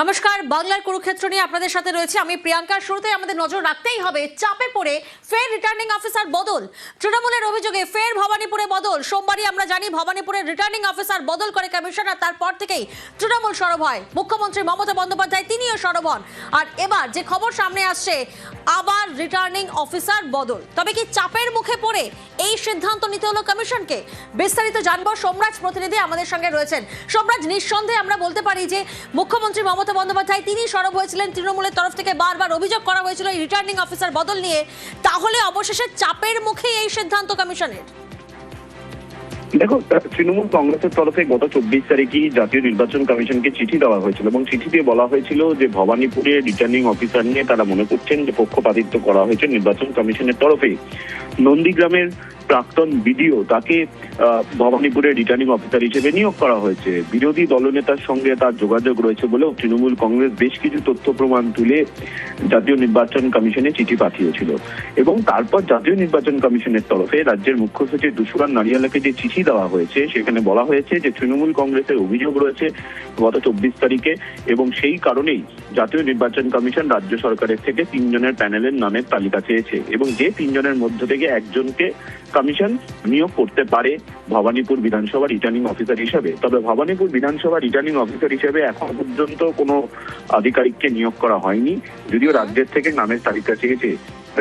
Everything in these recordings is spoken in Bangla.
নমস্কার, বাংলার কুরুক্ষেত্র নিয়ে আপনাদের সাথে রয়েছে আমি প্রিয়াঙ্কা। শুরুতে আমাদের নজর রাখতেই হবে চাপে পড়ে ফের রিটার্নিং অফিসার বদল। তৃণমূলের অভিযোগে ফের ভবানীপুরে বদল। সোমবারই আমরা জানি ভবানীপুরের রিটার্নিং অফিসার বদল করে কমিশনার, তারপর থেকেই তৃণমূল সরব হয়। মুখ্যমন্ত্রী মমতা বন্দ্যোপাধ্যায় তিনিও সরব হন। আর এবার যে খবর সামনে আসছে, আবার রিটার্নিং অফিসার বদল। তবে কি চাপের মুখে পড়ে এই সিদ্ধান্ত নিতে হলো কমিশনকে? বিস্তারিত জানবো, সোমরাজ প্রতিনিধি আমাদের সঙ্গে রয়েছেন। সোমরাজ, নিঃসন্দেহে আমরা বলতে পারি যে মুখ্যমন্ত্রী মমতা বন্দ্যোপাধ্যায় তিনি সরব হয়েছিলেন। তৃণমূলের তরফ থেকে বারবার অভিযোগ করা হয়েছিল এই রিটার্নিং অফিসার বদল নিয়ে। তাহলে অবশেষে চাপের মুখে এই সিদ্ধান্ত কমিশনের? দেখো, তৃণমূল কংগ্রেসের তরফে গত 24 তারিখে জাতীয় নির্বাচন কমিশনকে চিঠি দেওয়া হয়েছিল এবং চিঠিতে বলা হয়েছিল যে ভবানীপুরে রিটার্নিং অফিসার নিয়ে তারা মনে করছেন যে পক্ষপাতিত্ব করা হয়েছে নির্বাচন কমিশনের তরফে। নন্দীগ্রামের প্রাক্তন বিডিও তাকে ভবানীপুরে রিটার্নিং অফিসার হিসেবে নিয়োগ করা হয়েছে। বিরোধী দলনেতার সঙ্গে তার যোগাযোগ রয়েছে বলেও তৃণমূল কংগ্রেস বেশ কিছু তথ্য প্রমাণ তুলে জাতীয় নির্বাচন কমিশনে চিঠি পাঠিয়েছিল এবং তারপর জাতীয় নির্বাচন কমিশনের তরফে রাজ্যের মুখ্য সচিব দুশরান নারিয়ালাকে যে চিঠি দেওয়া হয়েছে সেখানে বলা হয়েছে যে তৃণমূল কংগ্রেসের অভিযোগ রয়েছে গত 24 তারিখে এবং সেই কারণেই জাতীয় নির্বাচন কমিশন রাজ্য সরকারের থেকে 3 জনের প্যানেলের নামের তালিকা চেয়েছে এবং যে 3 জনের মধ্য থেকে একজনকে কমিশন নিয়োগ করতে পারে ভবানীপুর বিধানসভা রিটার্নিং অফিসার হিসেবে। তবে ভবানীপুর বিধানসভা রিটার্নিং অফিসার হিসেবে এখন পর্যন্ত কোনো আধিকারিককে নিয়োগ করা হয়নি, যদিও রাজ্যের থেকে নামের তালিকা চেয়েছে।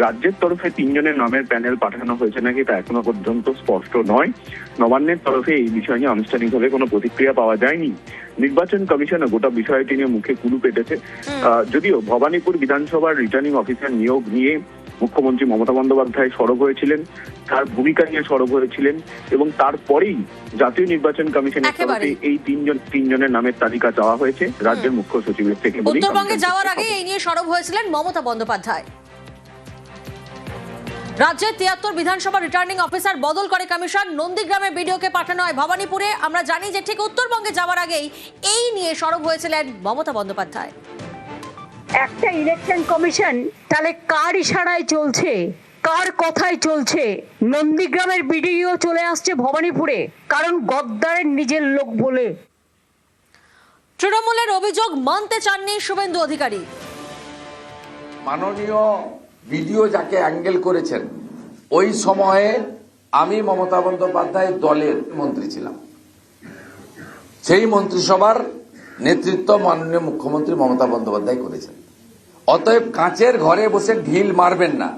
রাজ্যের তরফে 3 জনের নামের প্যানেল পাঠানো হয়েছে নাকি তা এখনো পর্যন্ত স্পষ্ট নয়। নবান্নের তরফে এই বিষয় নিয়ে আনুষ্ঠানিকভাবে কোনো প্রতিক্রিয়া পাওয়া যায়নি। নির্বাচন কমিশন গোটা বিষয়টি নিয়ে মুখে কুলু পেটেছে। যদিও ভবানীপুর বিধানসভার রিটার্নিং অফিসার নিয়োগ নিয়ে মুখ্যমন্ত্রী মমতা বন্দ্যোপাধ্যায় সরব হয়েছিলেন, তার ভূমিকা নিয়ে সরব হয়েছিলেন এবং তারপরেই জাতীয় নির্বাচন কমিশনের তরফে এই 3 জনের নামের তালিকা চাওয়া হয়েছে রাজ্যের মুখ্য সচিবের থেকে। উত্তরবঙ্গে যাওয়ার আগে এই নিয়ে সরব হয়েছিলেন মমতা বন্দ্যোপাধ্যায়। রাজ্যের 73 বিধানসভা রিটার্নিং অফিসার বদল করে কমিশন। নন্দীগ্রামের বিডিওকে পাঠানো হয় ভবানীপুরে। আমরা জানি যে ঠিক উত্তরবঙ্গে যাওয়ার আগেই এই নিয়ে সরব হয়েছিলেন মমতা বন্দ্যোপাধ্যায়। একটা ইলেকশন কমিশন তাহলে কার ইশারায় চলছে, কার কথায় চলছে? নন্দীগ্রামের বিডিও চলে আসছে ভবানীপুরে কারণ গদ্দারের নিজের লোক বলে। তৃণমূলের অভিযোগ মানতে চাননি শুভেন্দু অধিকারী। মাননীয় বিডিও যাকে অ্যাঙ্গেল করেছেন ওই সময়ে আমি মমতা বন্দ্যোপাধ্যায় দলের মন্ত্রী ছিলাম। সেই মন্ত্রিসভার নেতৃত্ব মাননীয় মুখ্যমন্ত্রী মমতা বন্দ্যোপাধ্যায় করেছেন। অতএব কাঁচের ঘরে বসে ঢিল মারবেন না।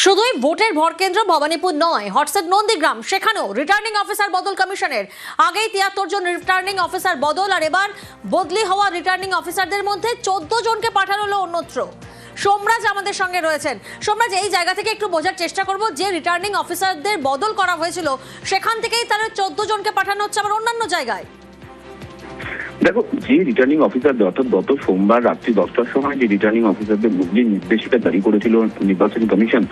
শুধুই ভোটের ভরকেন্দ্র ভবানীপুর নয়, হটস্পট নন্দীগ্রাম, সেখানেও রিটার্নিং অফিসার বদল কমিশনের। আগেই 73 জন রিটার্নিং অফিসার বদল, আর এবার বদলি হওয়া রিটার্নিং অফিসারদের মধ্যে 14 জনকে পাঠানো হলো অন্যত্র। সোমরাজ আমাদের সঙ্গে রয়েছেন। সোমরাজ, এই জায়গা থেকে একটু বোঝার চেষ্টা করব, যে রিটার্নিং অফিসারদের বদল করা হয়েছিল সেখান থেকেই তারা 14 জনকে পাঠানো হচ্ছে আবার অন্যান্য জায়গায়। দেখো, যে রিটার্নিং অফিসারদের অর্থাৎ গত সোমবার রাত্রি 10টার সময় যে রিটার্নিং অফিসারদের বদলির নির্দেশিকা জারি করেছিল নির্বাচন কমিশন,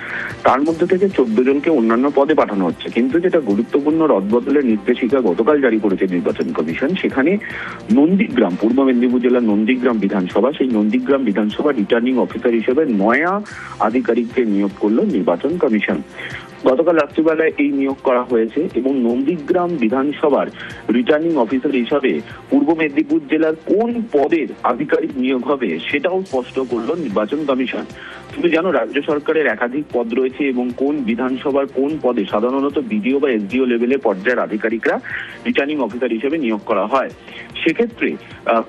তার মধ্যে থেকে 14 জনকে অন্যান্য পদে পাঠানো হচ্ছে। কিন্তু যেটা গুরুত্বপূর্ণ রদবদলের নির্দেশিকা গতকাল জারি করেছে নির্বাচন কমিশন, সেখানে নন্দীগ্রাম, পূর্ব মেদিনীপুর জেলার নন্দীগ্রাম বিধানসভা, সেই নন্দীগ্রাম বিধানসভা রিটার্নিং অফিসার হিসেবে নয়া আধিকারিককে নিয়োগ করলো নির্বাচন কমিশন। গতকাল রাত্রিবেলায় এই নিয়োগ করা হয়েছে এবং নন্দীগ্রাম বিধানসভার রিটার্নিং অফিসার হিসাবে পূর্ব মেদিনীপুর জেলার কোন পদের আধিকারিক নিয়োগ হবে সেটাও স্পষ্ট করলো নির্বাচন কমিশন। তুমি জানো, রাজ্য সরকারের একাধিক পদ রয়েছে এবং কোন বিধানসভার কোন পদে সাধারণত বিডিও বা এসডিও লেভেলের পর্যায়ের আধিকারিকরা রিটার্নিং অফিসার হিসেবে নিয়োগ করা হয়। সেক্ষেত্রে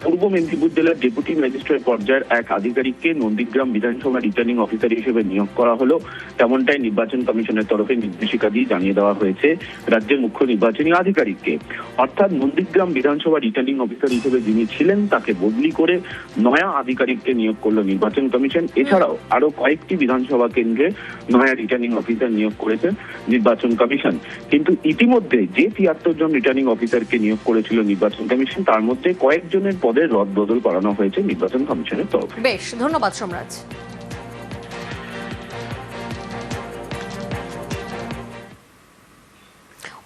পূর্ব মেদিনীপুর জেলার ডেপুটি ম্যাজিস্ট্রেট পর্যায়ের এক আধিকারিককে নন্দীগ্রাম বিধানসভা রিটার্নিং অফিসার হিসেবে নিয়োগ করা হলো। তেমনটাই নির্বাচন কমিশনের তরফে নির্দেশিকা দিয়ে জানিয়ে দেওয়া হয়েছে রাজ্যের মুখ্য নির্বাচনী আধিকারিককে। অর্থাৎ নন্দীগ্রাম বিধানসভা রিটার্নিং অফিসার হিসেবে যিনি ছিলেন তাকে বদলি করে নয়া আধিকারিককে নিয়োগ করলো নির্বাচন কমিশন। এছাড়াও আরো কয়েকটি বিধানসভা কেন্দ্রে নয়া রিটার্নিং অফিসার নিয়োগ করেছে নির্বাচন কমিশন। কিন্তু ইতিমধ্যে যে 73 জন রিটার্নিং অফিসারকে নিয়োগ করেছিল নির্বাচন কমিশন, তার মধ্যে কয়েকজনের পদের রদবদল করানো হয়েছে নির্বাচন কমিশনের তরফে। বেশ, ধন্যবাদ সোমরাজ।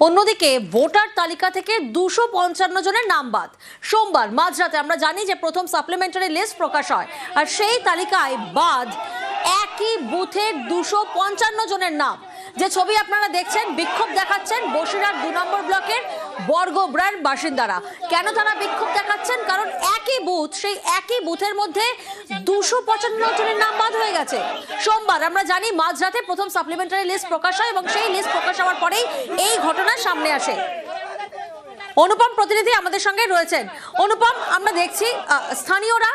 অন্যদিকে ভোটার তালিকা থেকে 255 জনের নাম বাদ। সোমবার মাঝরাতে আমরা জানি যে প্রথম সাপ্লিমেন্টারি লিস্ট প্রকাশ হয়, আর সেই তালিকায় বাদ একই বুথের 255 জনের নাম। যে ছবি আপনারা দেখছেন, বিক্ষোভ দেখাচ্ছেন বসিরহাট 2 নম্বর ব্লকের বর্গব্রার বাসিন্দারা। কেন তারা বিক্ষোভ দেখাচ্ছেন? কারণ বুথ, সেই একই বুথের মধ্যে 255 জনের নাম বাদ হয়ে গেছে। সোমবার আমরা জানি মাঝরাতে প্রথম সাপ্লিমেন্টারি লিস্ট প্রকাশ হয় এবং সেই লিস্ট প্রকাশ হওয়ার পরেই এই ঘটনা সামনে আসে। অনুপম প্রতিনিধি আমাদের সঙ্গে রয়েছেন। অনুপম, আমরা দেখছি স্থানীয়রা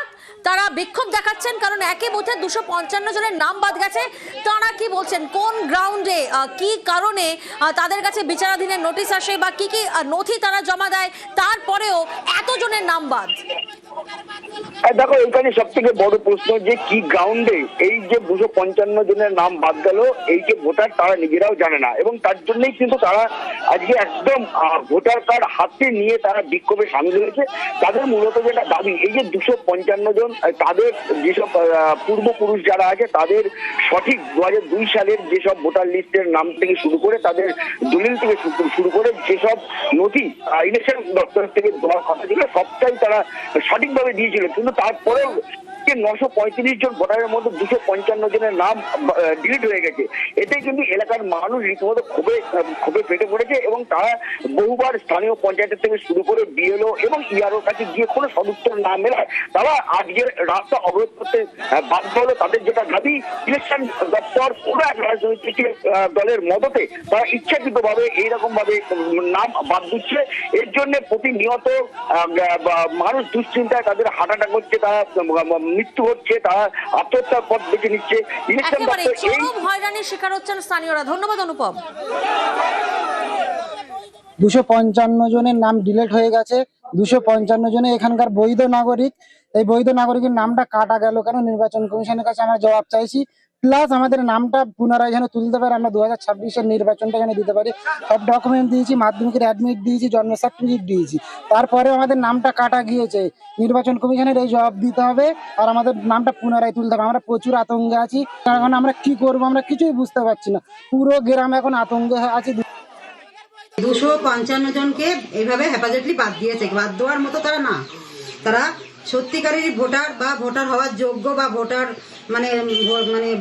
তারা বিক্ষোভ দেখাচ্ছেন কারণ একই বুথে 255 জনের নাম বাদ গেছে। তারা কি বলছেন, কোন গ্রাউন্ডে, কি কারণে তাদের কাছে বিচারাধীনের নোটিশ আসে বা কি কি নথি তারা জমা দেয়, তারপরেও এত জনের নাম বাদ? দেখো, এখানে সব থেকে বড় প্রশ্ন যে কি গ্রাউন্ডে এই যে 255 জনের নাম বাদ গেল, এই যে ভোটার তারা নিজেরাও জানে না এবং তার জন্যই কিন্তু তারা আজকে একদম ভোটার কার্ড হাতে নিয়ে তারা বিক্ষোভে সামিল হয়েছে। তাদের মূলত যেটা দাবি, এই যে 255 জন তাদের যেসব পূর্বপুরুষ যারা আছে তাদের সঠিক 2002 সালের যেসব ভোটার লিস্টের নাম থেকে শুরু করে তাদের দলিল থেকে শুরু করে যেসব নথি ইলেকশন দপ্তর থেকে দেওয়ার কথা ছিল সবটাই তারা সঠিকভাবে দিয়েছিল, কিন্তু তারপরেও 935 জন ভোটারের মধ্যে 255 জনের নাম ডিলিট হয়ে গেছে। এতে কিন্তু এলাকার মানুষ রীতিমতো ক্ষোভে ফেটে পড়েছে এবং তারা বহুবার স্থানীয় পঞ্চায়েতের থেকে শুরু করে বিএলও এবং ইআরওর কাছে গিয়ে কোনো সদুত্তর না মেলায় তারা আজকের রাস্তা অবরোধ করতে বাধ্য হলো। তাদের যেটা দাবি, ইলেকশন দপ্তর পুরো এক রাজনৈতিক দলের মদতে তারা ইচ্ছাকৃতভাবে এইরকম ভাবে নাম বাদ দিচ্ছে। এর জন্য প্রতিনিয়ত মানুষ দুশ্চিন্তায় তাদের হার্ট অ্যাটাক হচ্ছে, তারা মৃত্যু হচ্ছে, তারা আত্মহত্যার পথ বেছে নিচ্ছে। ইলেকশন দপ্তর চরম হয়রানির শিকার হচ্ছেন স্থানীয়রা। ধন্যবাদ অনুপম। 255 জনের নাম ডিলিট হয়ে গেছে। 255 জনে এখানকার বৈধ নাগরিক। এই বৈধ নাগরিকের নামটা কাটা গেল কেন? নির্বাচন কমিশনের কাছে আমরা জবাব চাইছি। প্লাস আমাদের নামটা পুনরায় যেন তুলতে পারে, আমরা 2026-এর নির্বাচনটা যেন দিতে পারি। সব ডকুমেন্ট দিয়েছি, মাধ্যমিকের অ্যাডমিট দিয়েছি, জন্ম সার্টিফিকেট দিয়েছি, তারপরেও আমাদের নামটা কাটা গিয়েছে। নির্বাচন কমিশনের এই জবাব দিতে হবে আর আমাদের নামটা পুনরায় তুলতে হবে। আমরা প্রচুর আতঙ্কে আছি, কারণ আমরা কি করবো আমরা কিছুই বুঝতে পারছি না। পুরো গ্রাম এখন আতঙ্কে আছে। 255 জনকে এইভাবে হেফাজতলি বাদ দিয়েছে। বাদ দেওয়ার মতো তারা না, তারা সত্যিকারেরই ভোটার বা ভোটার হওয়ার যোগ্য বা ভোটার মানে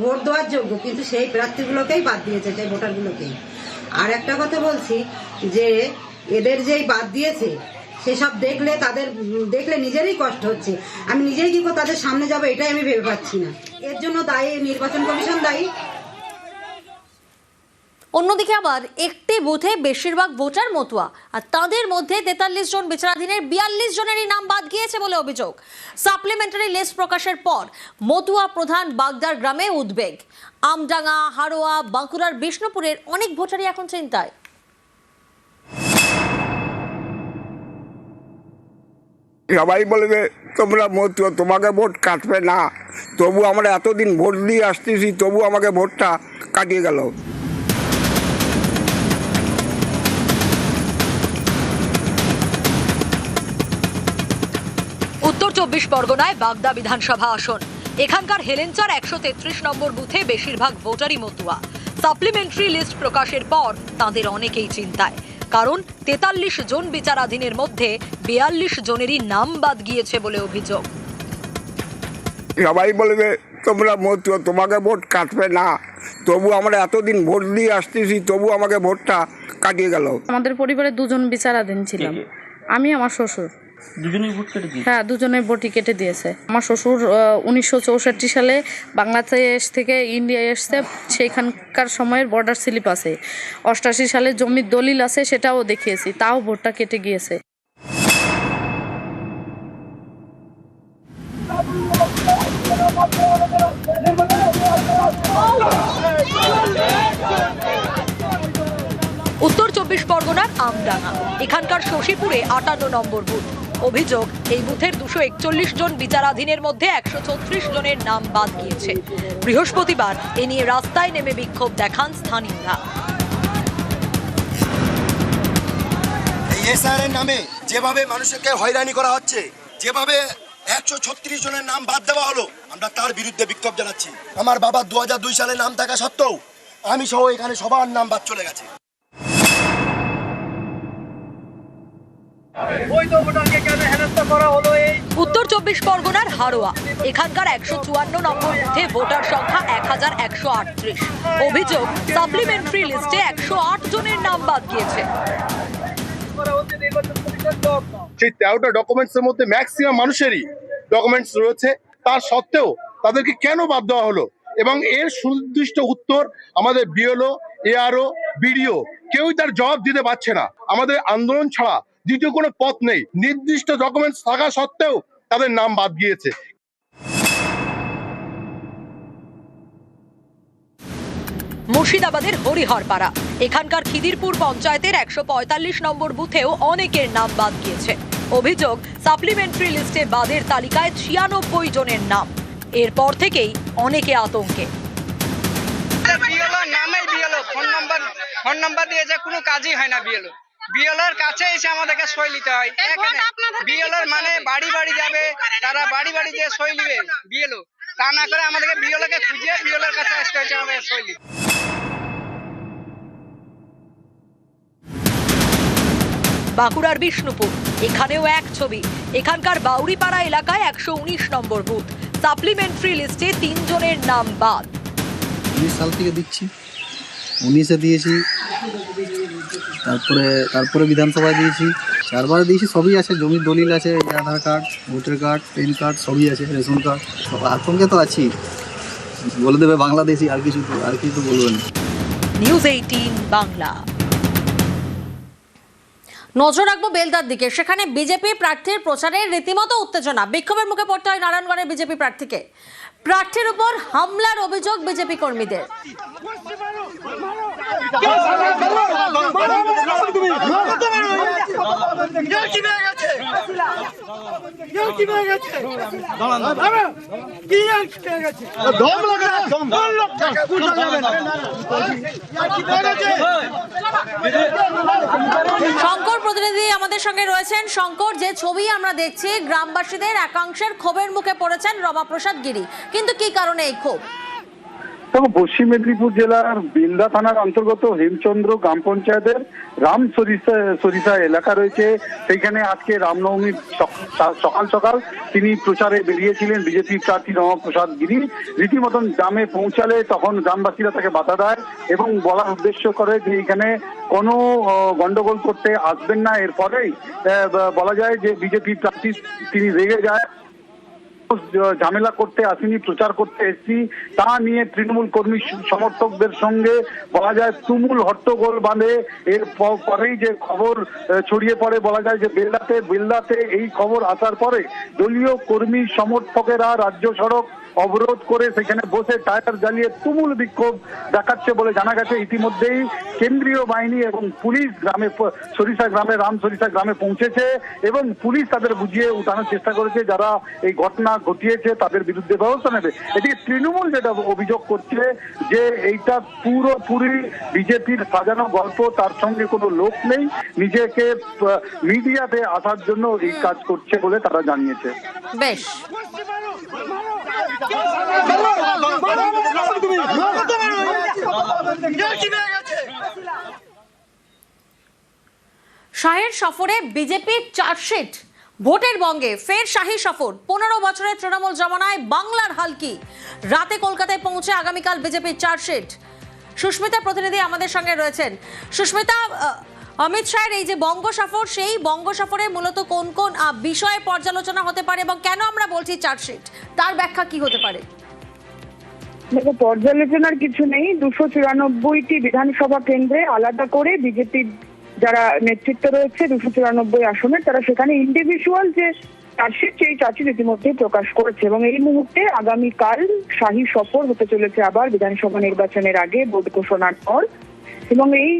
ভোট দেওয়ার যোগ্য, কিন্তু সেই প্রার্থীগুলোকেই বাদ দিয়েছে, সেই ভোটারগুলোকেই। আর একটা কথা বলছি যে এদের যেই বাদ দিয়েছে সেসব দেখলে নিজেরই কষ্ট হচ্ছে। আমি নিজেই কি করে তাদের সামনে যাবো এটাই আমি ভেবে পাচ্ছি না। এর জন্য দায়ী নির্বাচন কমিশন দায়ী। অন্যদিকে আবার একটি বুথে বেশিরভাগ ভোটার মতুয়া, আর তাদের মধ্যে 43 জন বিচারাধীনের 42 জনেরই নাম বাদ গিয়েছে বলে অভিযোগ। সাপ্লিমেন্টারি লিস্ট প্রকাশের পর মতুয়া প্রধান বাগদার গ্রামে উদ্বেগ। আমডাঙ্গা, হারোয়া, বাঁকুড়ার বিষ্ণুপুরের অনেক ভোটারই এখন চিন্তায়। সবাই বলবে তোমরা মতুয়া, তোমাকে ভোট কাটবে না। তবু আমরা এতদিন ভোট দিয়ে আসতেছি, তবু আমাকে ভোটটা কাটিয়ে গেল। উত্তর 24 পরগনায় বাগদা বিধানসভা আসন। এখানকার হেলেঞ্চার 133 নম্বর বুথে বেশিরভাগ ভোটারই মতুয়া। সাপ্লিমেন্টারি লিস্ট প্রকাশের পর তাদের অনেকেই চিন্তায়, কারণ 43 জন বিচারাধীনের মধ্যে 42 জনেরই নাম বাদ গিয়েছে বলে অভিযোগ। সবাই বলবে তোমরা মতুয়া, তোমাকে ভোট কাটবে না। তবু আমরা এতদিন ভোট দিয়ে আসতেছি, তবু আমাকে ভোটটা কাটিয়ে গেল। আমাদের পরিবারে 2 জন বিচারাধীন ছিলাম, আমি আমার শ্বশুর। দুজনেই ভোট কেটে দিয়েছে? হ্যাঁ, দুজনের ভোটই কেটে দিয়েছে। আমার শ্বশুর 1964 সালে বাংলাদেশ থেকে ইন্ডিয়া এসছে, সেইখানকার সময়ের বর্ডার স্লিপ আছে। 88 সালে জমির দলিল আছে, সেটাও দেখিয়েছি, তাও ভোটটা কেটে গিয়েছে। উত্তর 24 পরগনার আমডাঙ্গা, এখানকার শশীপুরে 58 নম্বর বুথ। অভিযোগ, এই বুথের 241 জন বিচারাধীনের মধ্যে 136 জনের নাম বাদ গিয়েছে। বৃহস্পতিবার এ নিয়ে রাস্তায় নেমে বিক্ষোভ দেখান স্থানীয়রা। এসআইআর নামে যেভাবে মানুষকে হয়রানি করা হচ্ছে, যেভাবে 136 জনের নাম বাদ দেওয়া হলো, আমরা তার বিরুদ্ধে বিক্ষোভ জানাচ্ছি। আমার বাবা 2002 সালে নাম থাকা সত্ত্বেও আমি সহ এখানে সবার নাম বাদ চলে গেছে। উত্তর 24 পরগনার হারোয়া, এখানকার 154 নম্বর বুথে ভোটার সংখ্যা 1138। অভিযোগ, সাপ্লিমেন্টারি লিস্টে 108 জনের নাম বাদ গিয়েছে। সেই 13টা ডকুমেন্টসের মধ্যে ম্যাক্সিমাম মানুষেরই ডকুমেন্টস রয়েছে, তার সত্ত্বেও তাদেরকে কেন বাদ দেওয়া হলো? এবং এর সুনির্দিষ্ট উত্তর আমাদের বিএলও, এআরও, বিডিও কেউই তার জবাব দিতে পারছে না। আমাদের আন্দোলন ছাড়া দ্বিতীয় কোনো পথ নেই। নির্দিষ্ট ডকুমেন্টস থাকা সত্ত্বেও তাদের নাম বাদ গিয়েছে। মুর্শিদাবাদের হরিহরপাড়া, এখানকার খিদিরপুর পঞ্চায়েতের 145 নম্বর বুথেও অনেকের নাম বাদ গিয়েছে। অভিযোগ, সাপ্লিমেন্টারি লিস্টে বাদের তালিকায় 96 জনের নাম। এরপর থেকেই অনেকে আতঙ্কে। ফোন নাম্বার দিয়েছে, কোনো কাজই হয় না। বিএলওর কাছে এসে আমাদেরকে সই নিতে হয়। বিএলওর মানে বাড়ি বাড়ি যাবে, তারা বাড়ি বাড়ি দিয়ে সই নিবে বিএলও, তা না করে আমাদেরকে বিএলওকে খুঁজে বিএলওর কাছে আসতে হয়েছে আমাদের সই নিতে। বাঁকুড়ার বিষ্ণুপুর, এখানেও এক ছবি। এখানকার বাউরিপাড়া এলাকায় 119 নম্বর বুথ, সাপ্লিমেন্টারি লিস্টে 3 জনের নাম বাদ। 19 সাল থেকে দিচ্ছি, 19-এ দিয়েছি, তারপরে বিধানসভায় দিয়েছি, 4বার দিয়েছি। সবই আছে, জমির দলিল আছে, Aadhaar card, voter card, PAN card সবই আছে, রেশন কার্ড। সব আতঙ্কে তো আছি, বলে দেবে বাংলাদেশি, আর কিছু তো বলবেন। নিউজ 18 বাংলা। নজর রাখবো বেলদার দিকে, সেখানে বিজেপি প্রার্থীর প্রচারে রীতিমতো উত্তেজনা। বিক্ষোভের মুখে পড়তে হয় নারায়ণগঞ্জের বিজেপি প্রার্থীকে। প্রার্থীর উপর হামলার অভিযোগ বিজেপি কর্মীদের। শঙ্কর প্রতিনিধি আমাদের সঙ্গে রয়েছেন। শঙ্কর, যে ছবি আমরা দেখছি, গ্রামবাসীদের একাংশের ক্ষোভের মুখে পড়েছেন রমাপ্রসাদ গিরি, কিন্তু কি কারণে এই ক্ষোভ? দেখো, পশ্চিম মেদিনীপুর জেলার বেলদা থানার অন্তর্গত হেমচন্দ্র গ্রাম পঞ্চায়েতের রাম সরিষা এলাকা রয়েছে। সেইখানে আজকে রামনবমীর সকাল সকাল তিনি প্রচারে বেরিয়েছিলেন বিজেপি প্রার্থী রমাপ্রসাদ গিরি। রীতিমতন গ্রামে পৌঁছালে তখন গ্রামবাসীরা তাকে বাধা দেয় এবং বলার উদ্দেশ্য করে যে এখানে কোনো গন্ডগোল করতে আসবেন না। এরপরেই বলা যায় যে বিজেপি প্রার্থী তিনি রেগে যায়, ঝামেলা করতে আসেনি, প্রচার করতে এসেছি, তা নিয়ে তৃণমূল কর্মী সমর্থকদের সঙ্গে বলা যায় তুমুল হট্টগোল বাঁধে। এর পরেই যে খবর ছড়িয়ে পড়ে, বলা যায় যে বেলদাতে এই খবর আসার পরে দলীয় কর্মী সমর্থকেরা রাজ্য সড়ক অবরোধ করে সেখানে বসে টায়ার জ্বালিয়ে তুমুল বিক্ষোভ দেখাচ্ছে বলে জানা গেছে। ইতিমধ্যেই কেন্দ্রীয় বাহিনী এবং পুলিশ রাম সরিষা গ্রামে পৌঁছেছে এবং পুলিশ তাদের বুঝিয়ে উঠানোর চেষ্টা করেছে। যারা এই ঘটনা ঘটিয়েছে তাদের বিরুদ্ধে ব্যবস্থা নেবে। এদিকে তৃণমূল যেটা অভিযোগ করছে যে এইটা পুরোপুরি বিজেপির সাজানো গল্প, তার সঙ্গে কোনো লোক নেই, নিজেকে মিডিয়াতে আসার জন্য এই কাজ করছে বলে তারা জানিয়েছে। বেশ, শাহের সফরে বিজেপির চার্জশিট, ভোটের বঙ্গে ফের শাহী সফর। 15 বছরের তৃণমূল জমানায় বাংলার হাল কি? রাতে কলকাতায় পৌঁছে আগামীকাল বিজেপির চার্জশিট। সুস্মিতা প্রতিনিধি আমাদের সঙ্গে রয়েছেন। সুস্মিতা, অমিত শাহের এই যে বঙ্গ সফর, সেই বঙ্গ সফরে মূলত কোন কোন বিষয়ে পর্যালোচনা হতে পারে এবং কেন আমরা বলছি চার্জশিট, তার ব্যাখ্যা কি হতে পারে? দেখো, পর্যালোচনার কিছু নেই। 294টি বিধানসভা কেন্দ্রে আলাদা করে বিজেপির যারা নেতৃত্ব রয়েছে 294 আসনে, তারা সেখানে ইন্ডিভিজুয়াল যে চার্জশিট, সেই চার্জশিট ইতিমধ্যে প্রকাশ করেছে এবং এই মুহূর্তে আগামীকাল শাহী সফর হতে চলেছে আবার বিধানসভা নির্বাচনের আগে ভোট ঘোষণার পর। এবং এই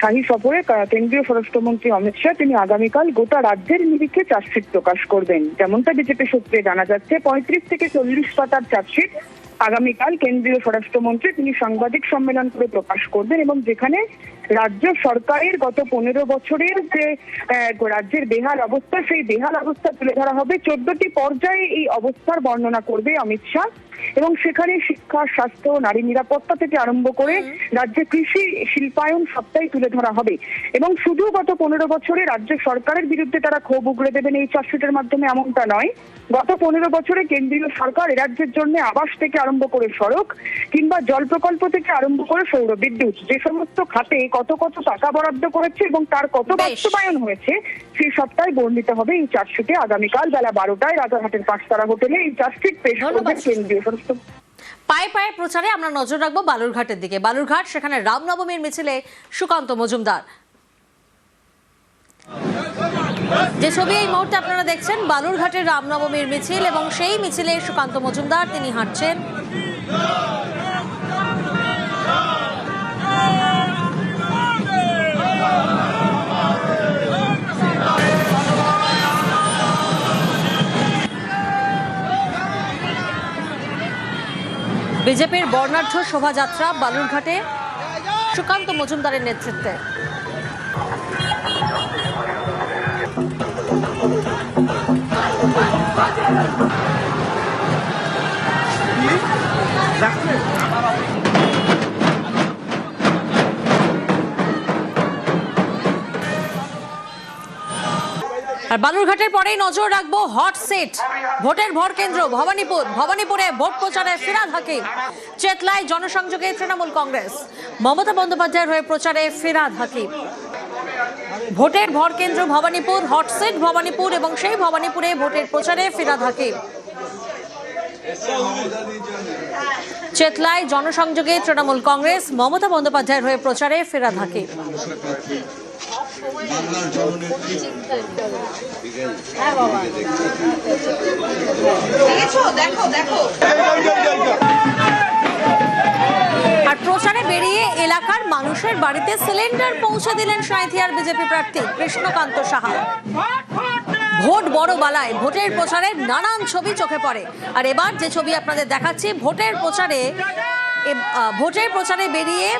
শাহী সফরে কেন্দ্রীয় স্বরাষ্ট্রমন্ত্রী অমিত শাহ তিনি আগামীকাল গোটা রাজ্যের নিরিখে চার্জশিট প্রকাশ করবেন। যেমনটা বিজেপি সূত্রে জানা যাচ্ছে, 35 থেকে 40 পাতার চার্জশিট আগামীকাল কেন্দ্রীয় স্বরাষ্ট্রমন্ত্রী তিনি সাংবাদিক সম্মেলন করে প্রকাশ করবেন এবং যেখানে রাজ্য সরকারের গত 15 বছরের যে রাজ্যের বেহাল অবস্থা, সেই বেহাল অবস্থা তুলে ধরা হবে। 14টি পর্যায়ে এই অবস্থার বর্ণনা করবে অমিত শাহ এবং সেখানে শিক্ষা, স্বাস্থ্য, নারী নিরাপত্তা থেকে আরম্ভ করে রাজ্যে কৃষি, শিল্পায়ন সবটাই তুলে ধরা হবে। এবং শুধু গত 15 বছরে রাজ্য সরকারের বিরুদ্ধে তারা ক্ষোভ উগড়ে দেবেন এই চার্জশিটের মাধ্যমে এমনটা নয়, গত 15 বছরে কেন্দ্রীয় সরকার এ রাজ্যের জন্য আবাস থেকে আরম্ভ করে সড়ক কিংবা জল প্রকল্প থেকে আরম্ভ করে সৌর বিদ্যুৎ যে সমস্ত খাতে কত কত টাকা বরাদ্দ করেছে এবং তার কত বাস্তবায়ন হয়েছে সেই সবটাই বর্ণিত হবে এই চার্জশিটে আগামীকাল বেলা 12টায় রাজারহাটের পাঁচতারা হোটেলে এই চার্জশিট পেশ করবেন কেন্দ্রীয় সমস্ত। পায়ে পায়ে প্রচারে আমরা নজর রাখবো বালুরঘাটের দিকে। বালুরঘাট, সেখানে রামনবমীর মিছিলে সুকান্ত মজুমদার। যে ছবি এই মুহূর্তে আপনারা দেখছেন, বালুরঘাটের রামনবমীর মিছিল এবং সেই মিছিলে সুকান্ত মজুমদার তিনি হাঁটছেন। বিজেপির বর্ণাঢ্য শোভাযাত্রা বালুরঘাটে সুকান্ত মজুমদারের নেতৃত্বে। আর বালুরঘাটের পরেই নজর রাখবো হট সিট, ভোটের ভর কেন্দ্র ভবানীপুর। ভবানীপুরে ভোট প্রচারে ফিরহাদ হাকিম। চেতলায় জনসংযোগে তৃণমূল কংগ্রেস। মমতা বন্দ্যোপাধ্যায়ের হয়ে প্রচারে ফিরহাদ হাকিম। ভোটের ভর কেন্দ্র ভবানীপুর, হট সিট ভবানীপুর এবং সেই ভবানীপুরে ভোটের প্রচারে ফিরহাদ হাকিম। চেতলায় জনসংযোগে তৃণমূল কংগ্রেস। মমতা বন্দ্যোপাধ্যায়ের হয়ে প্রচারে ফিরহাদ হাকিম। আর প্রচারে বেরিয়ে এলাকার মানুষের বাড়িতে সিলিন্ডার পৌঁছে দিলেন সাঁইথিয়ার বিজেপি প্রার্থী কৃষ্ণকান্ত সাহা। ভোট বড় বালায়, ভোটের প্রচারে নানান ছবি চোখে পড়ে। আর এবার যে ছবি আপনাদের দেখাচ্ছি, ভোটের প্রচারে বেরিয়ে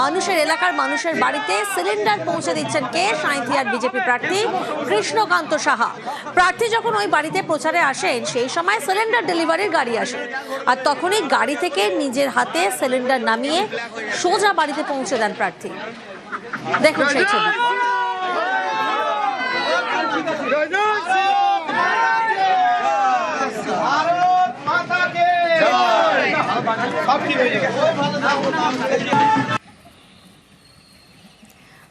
মানুষের এলাকার মানুষের বাড়িতে সিলিন্ডার পৌঁছে দিচ্ছেন কে? সাঁইথিয়ার বিজেপি প্রার্থী কৃষ্ণকান্ত সাহা। প্রার্থী যখন ওই বাড়িতে প্রচারে আসেন সেই সময় সিলিন্ডার ডেলিভারির গাড়ি আসে, আর তখনই গাড়ি থেকে নিজের হাতে সিলিন্ডার নামিয়ে সোজা বাড়িতে পৌঁছে দেন প্রার্থী। দেখুন সেই ছবি।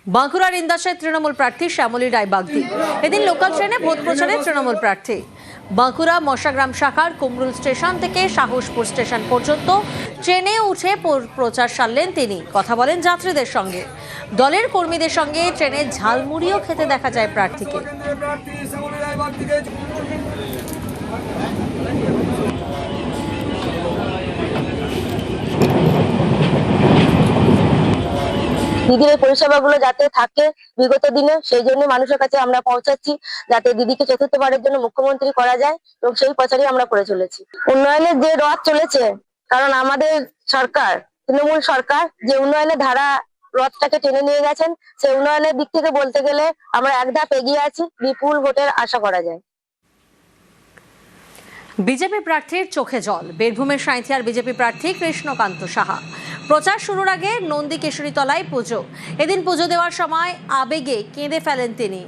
বাঁকুড়ার ইন্দাসের তৃণমূল প্রার্থী শ্যামলী রায় বাগদি এদিন লোকাল ট্রেনে ভোট প্রচারে তৃণমূল প্রার্থী। বাঁকুড়া মশাগ্রাম শাখার কুমরুল স্টেশন থেকে সাহসপুর স্টেশন পর্যন্ত ট্রেনে উঠে প্রচার সারলেন তিনি। কথা বলেন যাত্রীদের সঙ্গে। দলের কর্মীদের সঙ্গে ট্রেনে ঝালমুড়িও খেতে দেখা যায় প্রার্থীকে। দিদির এই পরিষেবাগুলো যাতে থাকে বিগত দিনে, সেই জন্য মানুষের কাছে আমরা পৌঁছাচ্ছি, যাতে দিদিকে চতুর্থবারের জন্য মুখ্যমন্ত্রী করা যায়, এবং সেই প্রচারই আমরা করে চলেছি। উন্নয়নের যে রথ চলেছে, কারণ আমাদের সরকার তৃণমূল সরকার যে উন্নয়নের ধারা রথটাকে টেনে নিয়ে গেছেন, সেই উন্নয়নের দিক থেকে বলতে গেলে আমরা এক ধাপ এগিয়ে আছি, বিপুল ভোটের আশা করা যায়। বিজেপি প্রার্থীর চোখে জল, বীরভূমের সাঁইথিয়ার বিজেপি প্রার্থী কৃষ্ণকান্ত সাহা। প্রচার শুরুর আগে নন্দী কেশরীতলায় পুজো। এদিন পুজো দেওয়ার সময় আবেগে কেঁদে ফেলেন তিনি।